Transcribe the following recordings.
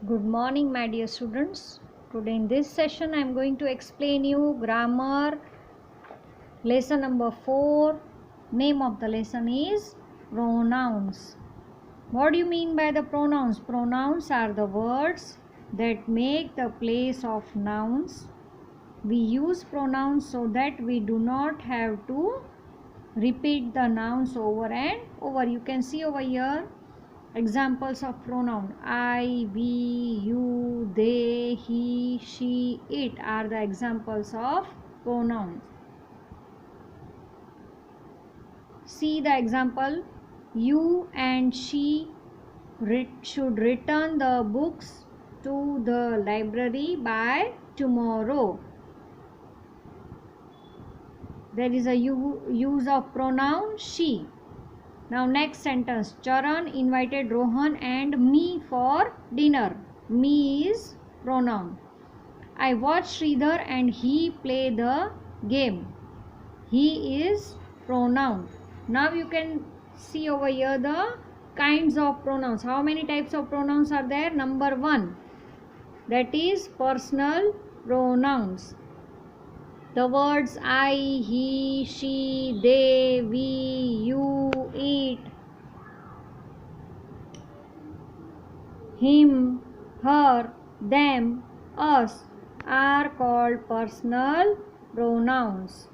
Good morning, my dear students. Today in this session I am going to explain you grammar lesson number 4. Name of the lesson is pronouns. What do you mean by the pronouns? Pronouns are the words that make the place of nouns. We use pronouns so that we do not have to repeat the nouns over and over. You can see over here examples of pronoun. I, we, you, they, he, she, it are the examples of pronouns. See the example. You and she should return the books to the library by tomorrow. There is a use of pronoun she. Now next sentence. Charan invited Rohan and me for dinner. Me is pronoun. I watched Sridhar and he play the game. He is pronoun. Now you can see over here the kinds of pronouns. How many types of pronouns are there? Number 1. That is personal pronouns. The words I, he, she, they, we, you, it, him, her, them, us are called personal pronouns.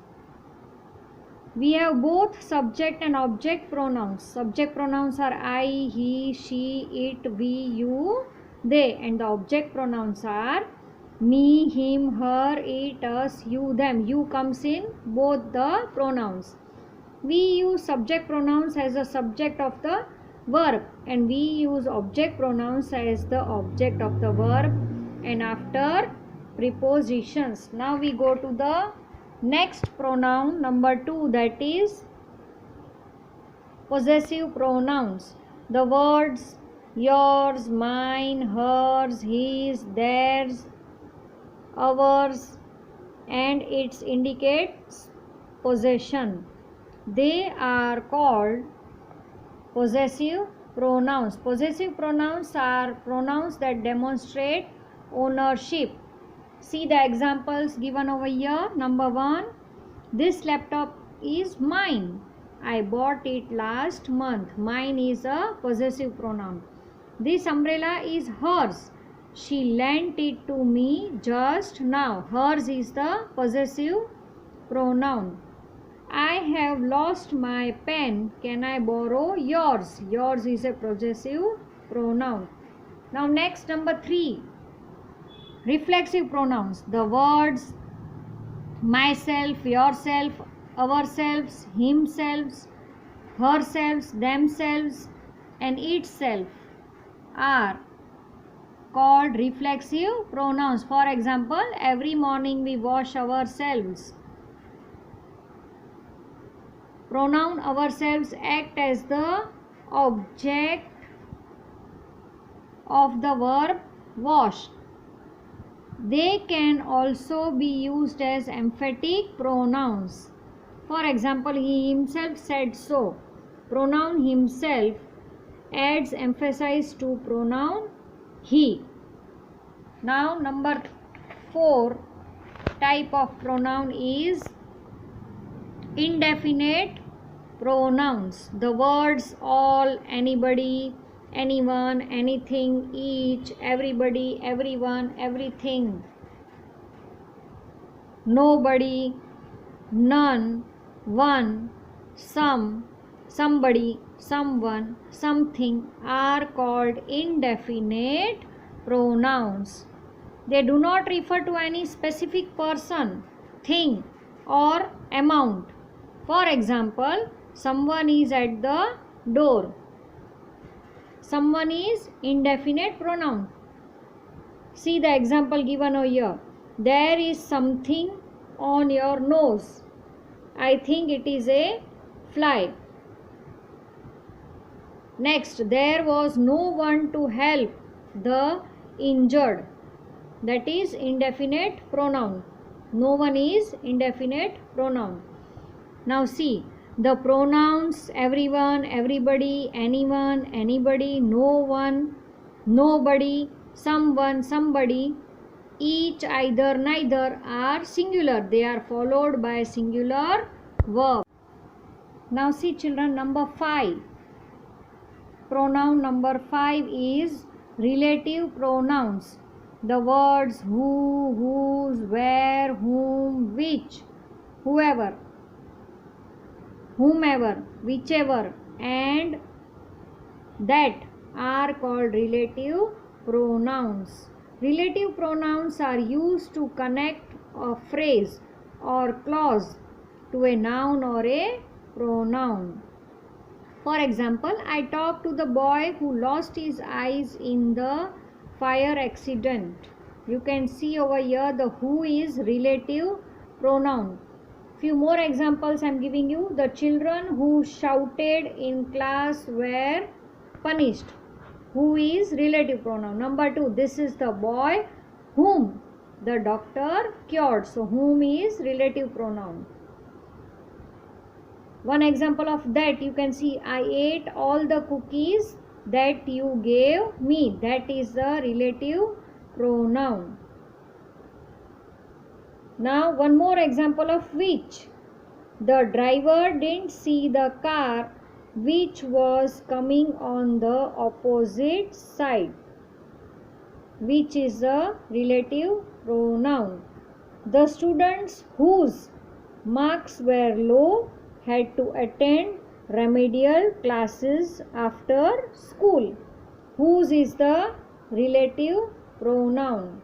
We have both subject and object pronouns. Subject pronouns are I, he, she, it, we, you, they, and the object pronouns are me, him, her, it, us, you, them. You comes in both the pronouns. We use subject pronouns as a subject of the verb and we use object pronouns as the object of the verb and after prepositions. Now we go to the next pronoun number 2, that is possessive pronouns. The words yours, mine, hers, his, theirs, ours and its indicates possession. They are called possessive pronouns. Possessive pronouns are pronouns that demonstrate ownership. See the examples given over here. Number 1. This laptop is mine. I bought it last month. Mine is a possessive pronoun. This umbrella is hers. She lent it to me just now. Hers is the possessive pronoun. I have lost my pen. Can I borrow yours? Yours is a possessive pronoun. Now next number 3. Reflexive pronouns. The words myself, yourself, ourselves, himself, herself, themselves and itself are called reflexive pronouns. For example, every morning we wash ourselves. Pronoun ourselves act as the object of the verb wash. They can also be used as emphatic pronouns. For example, he himself said so. Pronoun himself adds emphasis to pronoun he. Now number 4 type of pronoun is indefinite pronouns. The words all, anybody, anyone, anything, each, everybody, everyone, everything, nobody, none, one, some, somebody, someone, something are called indefinite pronouns. They do not refer to any specific person, thing or amount. For example, someone is at the door. Someone is indefinite pronoun. See the example given over here. There is something on your nose. I think it is a fly. Next, there was no one to help the injured. That is indefinite pronoun. No one is indefinite pronoun. Now see, the pronouns everyone, everybody, anyone, anybody, no one, nobody, someone, somebody, each, either, neither are singular. They are followed by a singular verb. Now see children, number 5. Pronoun number 5 is relative pronouns. The words who, whose, where, whom, which, whoever, whomever, whichever, and that are called relative pronouns. Relative pronouns are used to connect a phrase or clause to a noun or a pronoun. For example, I talked to the boy who lost his eyes in the fire accident. You can see over here the who is relative pronoun. Few more examples I am giving you. The children who shouted in class were punished. Who is relative pronoun. Number 2, this is the boy whom the doctor cured. So whom is relative pronoun. One example of that, you can see, I ate all the cookies that you gave me. That is the relative pronoun. Now one more example of which. The driver didn't see the car which was coming on the opposite side. Which is a relative pronoun. The students whose marks were low had to attend remedial classes after school. Whose is the relative pronoun.